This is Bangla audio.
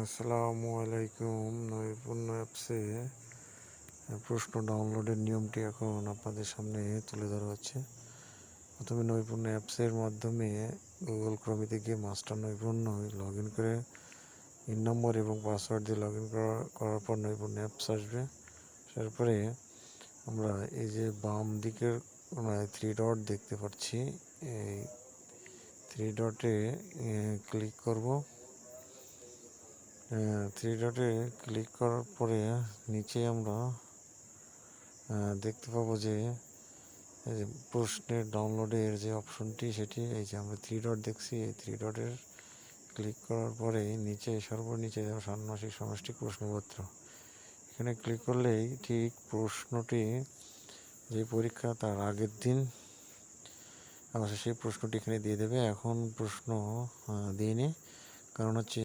আসসালামু আলাইকুম। নৈপুণ্য অ্যাপসে প্রশ্ন ডাউনলোডের নিয়মটি এখন আপনাদের সামনে তুলে ধরা হচ্ছে। প্রথমে নৈপুণ্য অ্যাপসের মাধ্যমে গুগল ক্রোমিতে গিয়ে মাস্টার নৈপুণ্য লগ ইন করে ইন নম্বর এবং পাসওয়ার্ড দিয়ে লগ ইন করার পর নৈপুণ্য অ্যাপস আসবে। তারপরে আমরা এই যে বাম দিকের থ্রি ডট দেখতে পাচ্ছি, এই থ্রি ডটে ক্লিক করব। থ্রি ডটে ক্লিক করার পরে নিচে আমরা দেখতে পাবো যে প্রশ্নের ডাউনলোডের যে অপশনটি, সেটি এই যে আমরা থ্রি ডট দেখছি, এই থ্রি ডটের ক্লিক করার পরে নিচে সর্বনিচে ষান্মাসিক সমষ্টিক প্রশ্নপত্র, এখানে ক্লিক করলেই ঠিক প্রশ্নটি যে পরীক্ষা তার আগের দিন সেই প্রশ্নটি এখানে দিয়ে দেবে। এখন প্রশ্ন দিইনি, কারণ হচ্ছে